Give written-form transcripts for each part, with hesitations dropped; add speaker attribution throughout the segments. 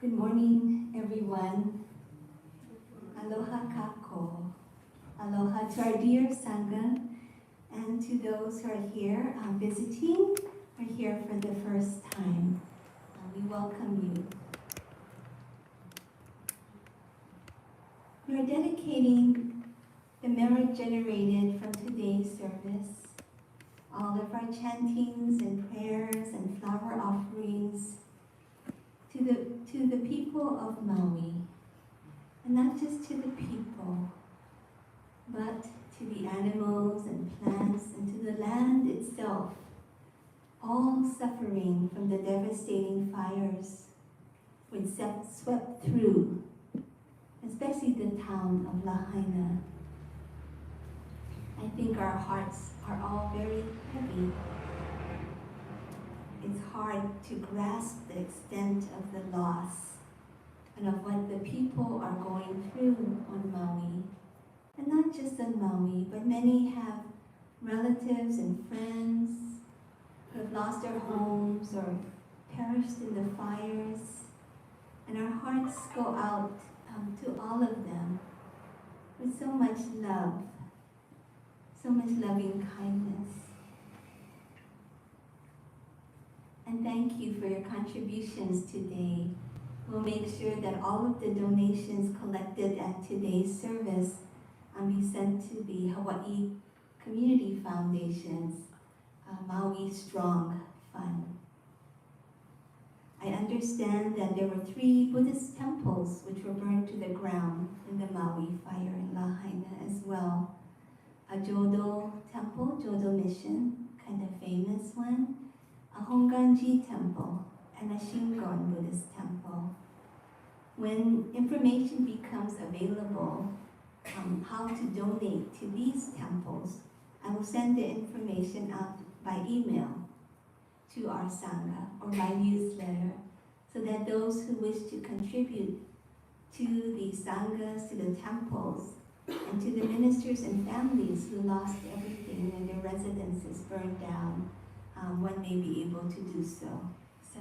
Speaker 1: Good morning, everyone. Aloha kako. Aloha to our dear Sangha and to those who are here visiting or here for the first time. We welcome you. We are dedicating the merit generated from today's service, all of our chantings and prayers and flower offerings to the people of Maui. And not just to the people, but to the animals and plants and to the land itself, all suffering from the devastating fires which swept through, especially the town of Lahaina. I think our hearts are all very heavy. It's hard to grasp the extent of the loss and of what the people are going through on Maui. And not just on Maui, but many have relatives and friends who have lost their homes or perished in the fires. And our hearts go out to all of them with so much love, so much loving kindness. And thank you for your contributions today. We'll make sure that all of the donations collected at today's service be sent to the Hawaii Community Foundation's Maui Strong Fund. I understand that there were 3 Buddhist temples which were burned to the ground in the Maui fire in Lahaina as well. A Jodo temple, Jodo Mission, kind of famous one, a Honganji temple, and a Shingon Buddhist temple. When information becomes available how to donate to these temples, I will send the information out by email to our Sangha or by newsletter so that those who wish to contribute to the Sanghas, to the temples, and to the ministers and families who lost everything when their residences burned down, one may be able to do so. So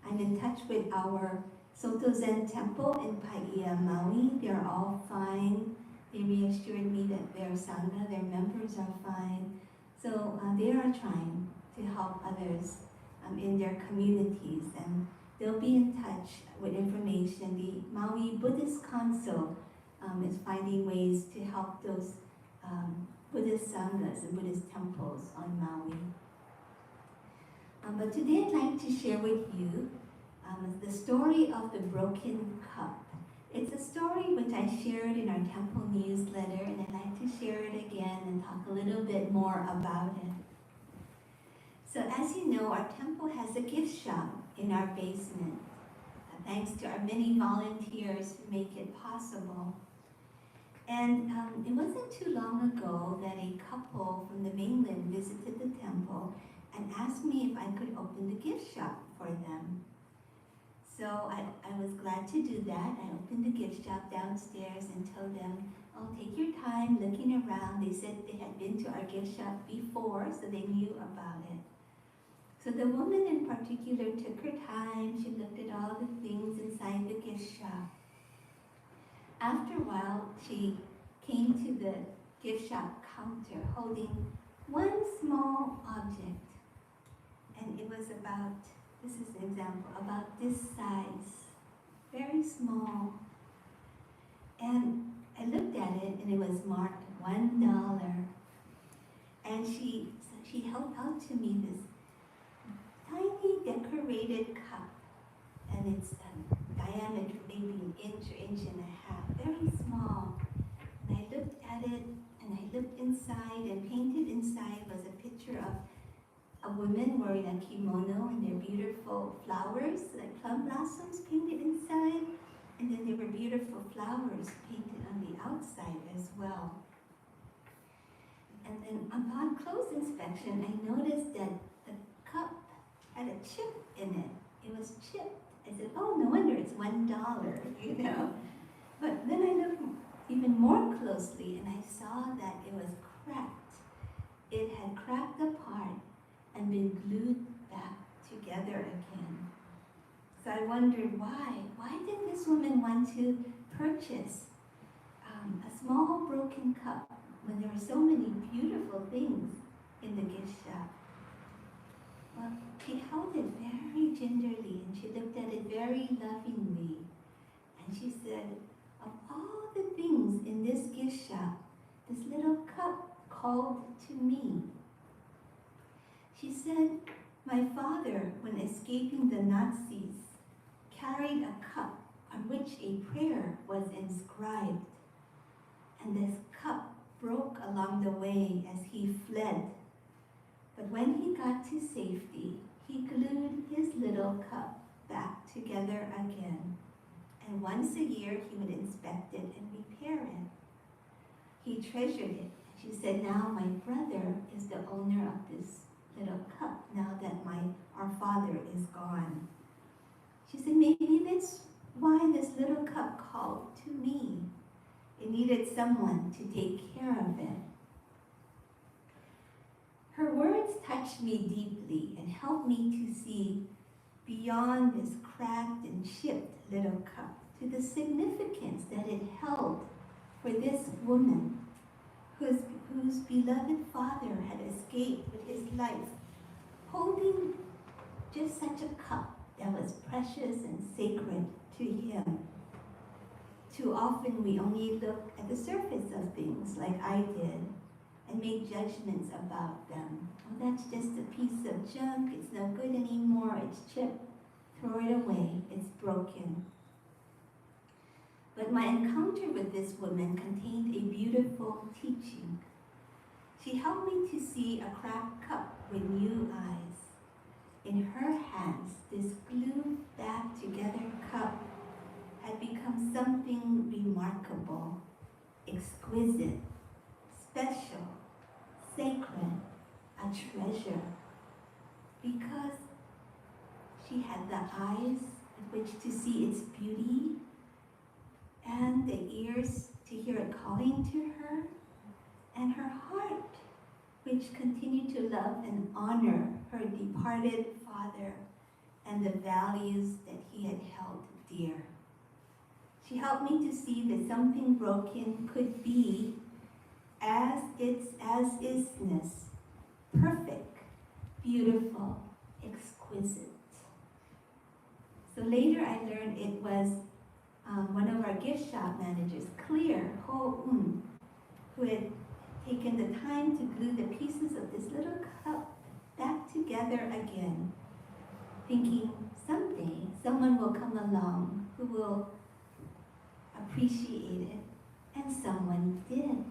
Speaker 1: I'm in touch with our Soto Zen Temple in Paia, Maui. They're all fine. They reassured me that their Sangha, their members are fine. So they are trying to help others in their communities, and they'll be in touch with information. The Maui Buddhist Council is finding ways to help those Buddhist Sanghas and Buddhist temples on Maui. But today I'd like to share with you the story of the broken cup. It's a story which I shared in our temple newsletter, and I'd like to share it again and talk a little bit more about it. So as you know, our temple has a gift shop in our basement, thanks to our many volunteers who make it possible. And it wasn't too long ago that a couple from the mainland visited the temple and asked me if I could open the gift shop for them. So I was glad to do that. I opened the gift shop downstairs and told them, oh, take your time looking around. They said they had been to our gift shop before, so they knew about it. So the woman in particular took her time. She looked at all the things inside the gift shop. After a while, she came to the gift shop counter holding one small object. And it was about, this is an example, about this size, very small. And I looked at it and it was marked $1. And she held out to me this tiny decorated cup. And it's diameter maybe an inch or inch and a half, very small. And I looked at it and I looked inside, and painted inside was a picture of a woman wearing a kimono and their beautiful flowers, like plum blossoms painted inside, and then there were beautiful flowers painted on the outside as well. And then upon close inspection, I noticed that the cup had a chip in it. It was chipped. I said, oh, no wonder it's $1, you know. But then I looked even more closely and I saw that it was cracked. It had cracked apart and been glued back together again. So So I wondered why. Why did this woman want to purchase a small broken cup when there were so many beautiful things in the gift shop? Well, she held it very gingerly and she looked at it very lovingly. And she said, of all the things in this gift shop, this little cup called to me. She said, my father, when escaping the Nazis, carried a cup on which a prayer was inscribed. And this cup broke along the way as he fled. But when he got to safety, he glued his little cup back together again. And once a year, he would inspect it and repair it. He treasured it. She said, now my brother is the owner of this little cup, now that our father is gone. She said, maybe that's why this little cup called to me. It needed someone to take care of it. Her words touched me deeply and helped me to see beyond this cracked and chipped little cup to the significance that it held for this woman whose beloved father had escaped with his life, holding just such a cup that was precious and sacred to him. Too often we only look at the surface of things like I did and make judgments about them. Oh, that's just a piece of junk, it's no good anymore, it's chipped, throw it away, it's broken. But my encounter with this woman contained a beautiful teaching. She helped me to see a cracked cup with new eyes. In her hands, this glued back together cup had become something remarkable, exquisite, special, sacred, a treasure, because she had the eyes with which to see its beauty and the ears to hear it calling to her, and her heart which continued to love and honor her departed father and the values that he had held dear. She helped me to see that something broken could be, as its as-isness, perfect, beautiful, exquisite. So later I learned it was one of our gift shop managers, Clear Ho-un, who had taken the time to glue the pieces of this little cup back together again, thinking someday someone will come along who will appreciate it, and someone did.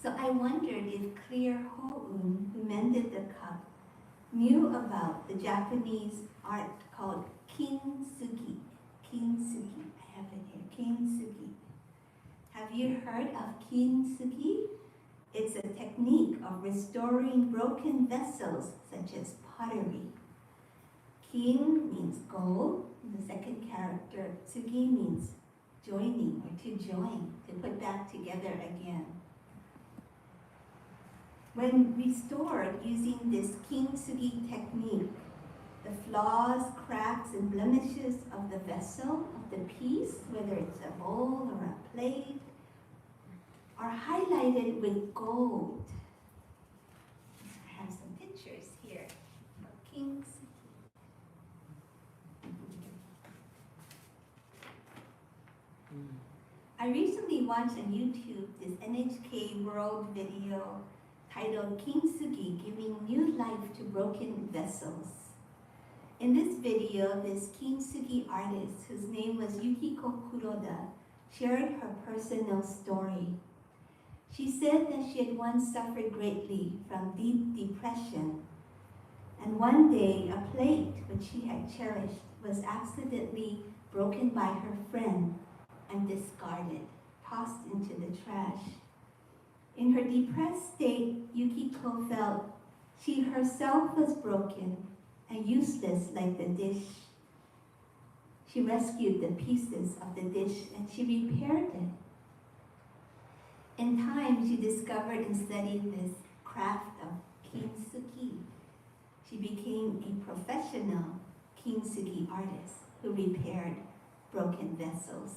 Speaker 1: So I wondered if Clear Ho-un, who mended the cup, knew about the Japanese art called kintsugi. Kintsugi, I have it here, kintsugi. Have you heard of kintsugi? It's a technique of restoring broken vessels such as pottery. Kin means gold, and the second character, tsugi means joining or to join, to put back together again. When restored using this kintsugi technique, the flaws, cracks, and blemishes of the vessel, of the piece, whether it's a bowl or a plate, are highlighted with gold. I have some pictures here of kintsugi. I recently watched on YouTube this NHK World video titled Kintsugi Giving New Life to Broken Vessels. In this video, this kintsugi artist, whose name was Yukiko Kuroda, shared her personal story. She said that she had once suffered greatly from deep depression, and one day a plate which she had cherished was accidentally broken by her friend and discarded, tossed into the trash. In her depressed state, Yukiko felt she herself was broken and useless like the dish. She rescued the pieces of the dish and she repaired it. In time, she discovered and studied this craft of kintsugi. She became a professional kintsugi artists who repaired broken vessels.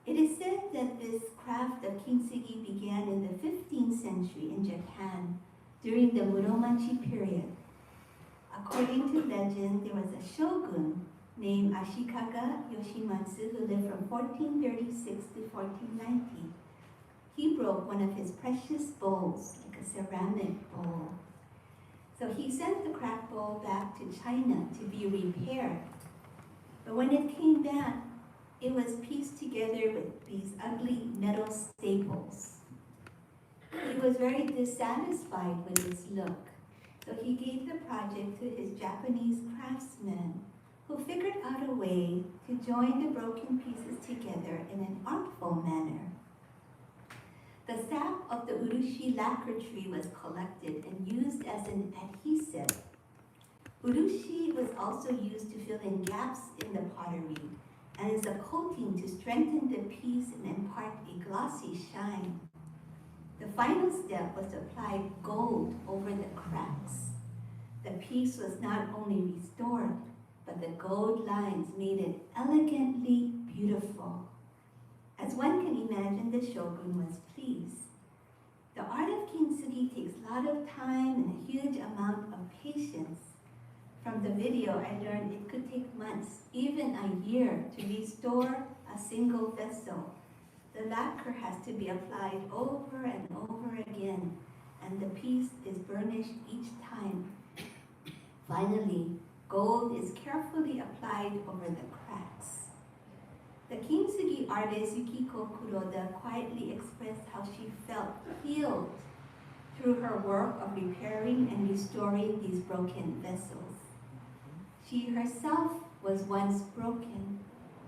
Speaker 1: It is said that this craft of kintsugi began in the 15th century in Japan during the Muromachi period. According to legend, there was a shogun named Ashikaga Yoshimatsu who lived from 1436 to 1490. He broke one of his precious bowls, like a ceramic bowl. So he sent the cracked bowl back to China to be repaired. But when it came back, it was pieced together with these ugly metal staples. He was very dissatisfied with its look, so he gave the project to his Japanese craftsmen, who figured out a way to join the broken pieces together in an artful manner. The sap of the urushi lacquer tree was collected and used as an adhesive. Urushi was also used to fill in gaps in the pottery and is a coating to strengthen the piece and impart a glossy shine. The final step was to apply gold over the cracks. The piece was not only restored, but the gold lines made it elegantly beautiful. As one can imagine, the shogun was pleased. The art of kintsugi takes a lot of time and a huge amount of patience. From the video, I learned it could take months, even a year, to restore a single vessel. The lacquer has to be applied over and over again, and the piece is burnished each time. Finally, gold is carefully applied over the cracks. The kintsugi artist Yukiko Kuroda quietly expressed how she felt healed through her work of repairing and restoring these broken vessels. She herself was once broken,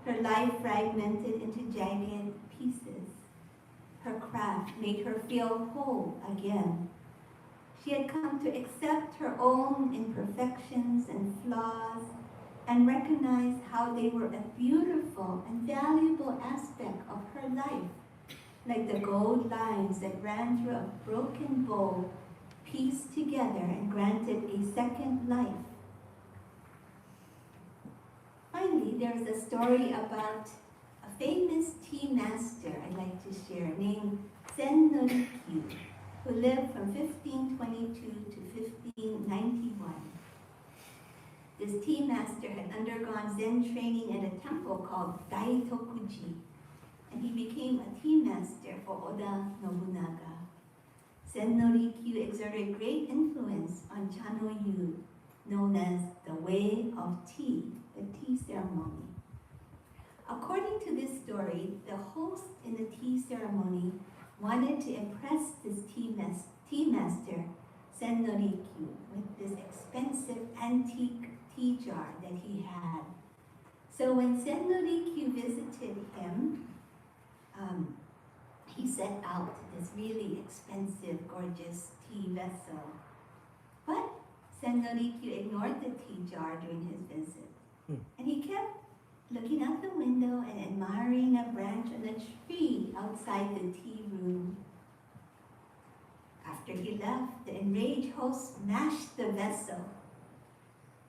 Speaker 1: her life fragmented into jagged pieces. Her craft made her feel whole again. She had come to accept her own imperfections and flaws and recognize how they were a beautiful and valuable aspect of her life, like the gold lines that ran through a broken bowl, pieced together and granted a second life. Finally, there's a story about a famous tea master I'd like to share named Sen no Rikyu, who lived from 1522 to 1591. This tea master had undergone Zen training at a temple called Daifukuji, and he became a tea master for Oda Nobunaga. Sen no Rikyu exerted great influence on Chano-yu, known as the Way of Tea, the tea ceremony. According to this story, the host in the tea ceremony wanted to impress this tea master, Sen no Rikyu, with this expensive antique tea jar that he had. So when Sen no Rikyu visited him, he set out this really expensive, gorgeous tea vessel. But Sen no Rikyu ignored the tea jar during his visit. And he kept looking out the window and admiring a branch on a tree outside the tea room. After he left, the enraged host smashed the vessel.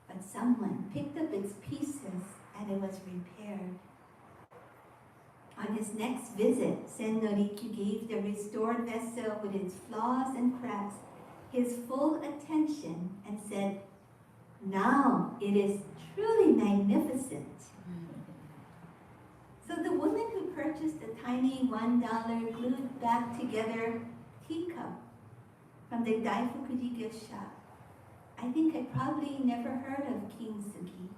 Speaker 1: But someone picked up its pieces and it was repaired. On his next visit, Sen no Rikyu gave the restored vessel with its flaws and cracks his full attention and said, "Now it is truly magnificent." So the woman who purchased a tiny $1 glued back together teacup from the Daifukuji gift shop, I think had probably never heard of kintsugi.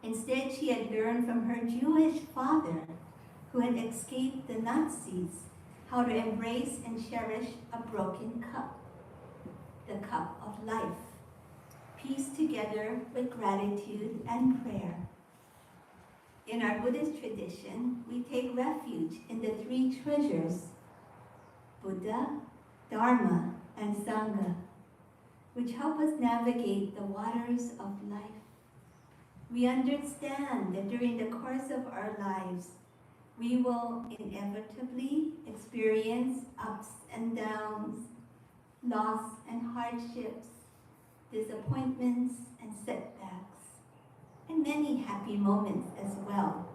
Speaker 1: Instead, she had learned from her Jewish father, who had escaped the Nazis, how to embrace and cherish a broken cup, the cup of life, pieced together with gratitude and prayer. In our Buddhist tradition, we take refuge in the three treasures, Buddha, Dharma, and Sangha, which help us navigate the waters of life. We understand that during the course of our lives, we will inevitably experience ups and downs, loss and hardships. disappointments and setbacks, and many happy moments as well.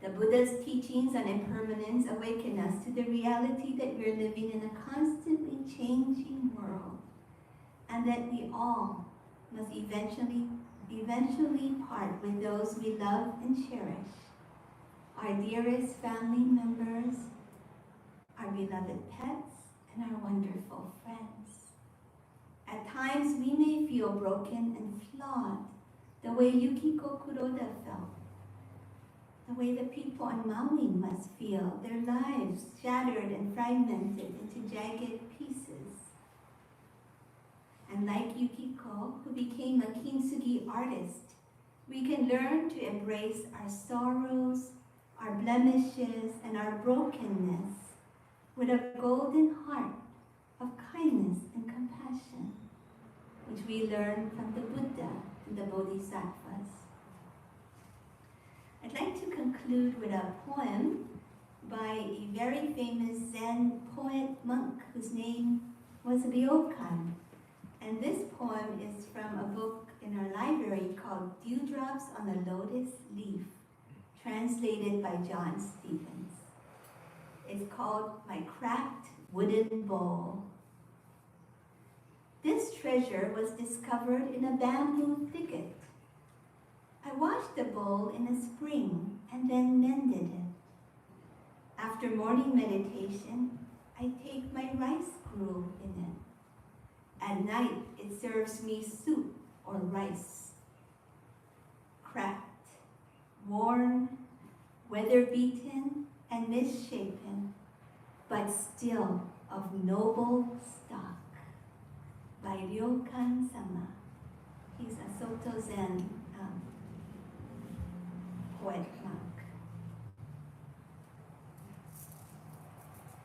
Speaker 1: The Buddha's teachings on impermanence awaken us to the reality that we're living in a constantly changing world, and that we all must eventually part with those we love and cherish, our dearest family members, our beloved pets, and our wonderful friends. At times we may feel broken and flawed, the way Yukiko Kuroda felt, the way the people on Maui must feel, their lives shattered and fragmented into jagged pieces. And like Yukiko, who became a kintsugi artist, we can learn to embrace our sorrows, our blemishes, and our brokenness with a golden heart of kindness and compassion, which we learn from the Buddha and the Bodhisattvas. I'd like to conclude with a poem by a very famous Zen poet monk whose name was Ryokan. And this poem is from a book in our library called Dewdrops on a Lotus Leaf, translated by John Stevens. It's called My Cracked Wooden Bowl. This treasure was discovered in a bamboo thicket. I washed the bowl in a spring and then mended it. After morning meditation, I take my rice gruel in it. At night, it serves me soup or rice. Cracked, worn, weather-beaten, and misshapen, but still of noble stock. By Ryokan-sama. He's a Soto Zen poet monk.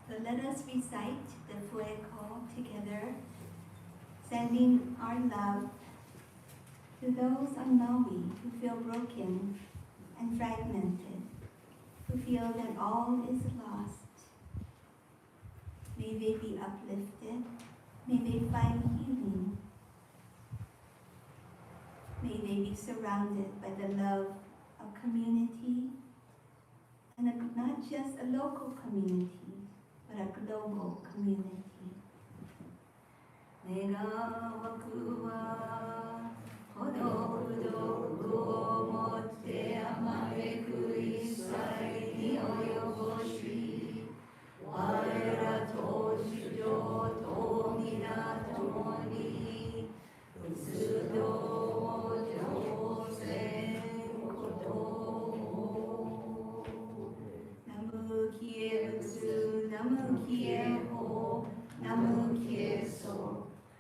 Speaker 1: So let us recite the fueko together, sending our love to those on Maui who feel broken and fragmented, who feel that all is lost. May they be uplifted. May they find healing. May they be surrounded by the love of community, and not just a local community, but a global community.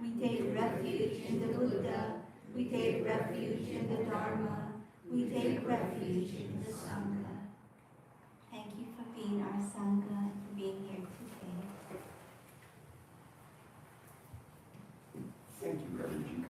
Speaker 1: We take refuge in the Buddha, we take refuge in the Dharma, we take refuge in the Sangha. Thank you for being our Sangha.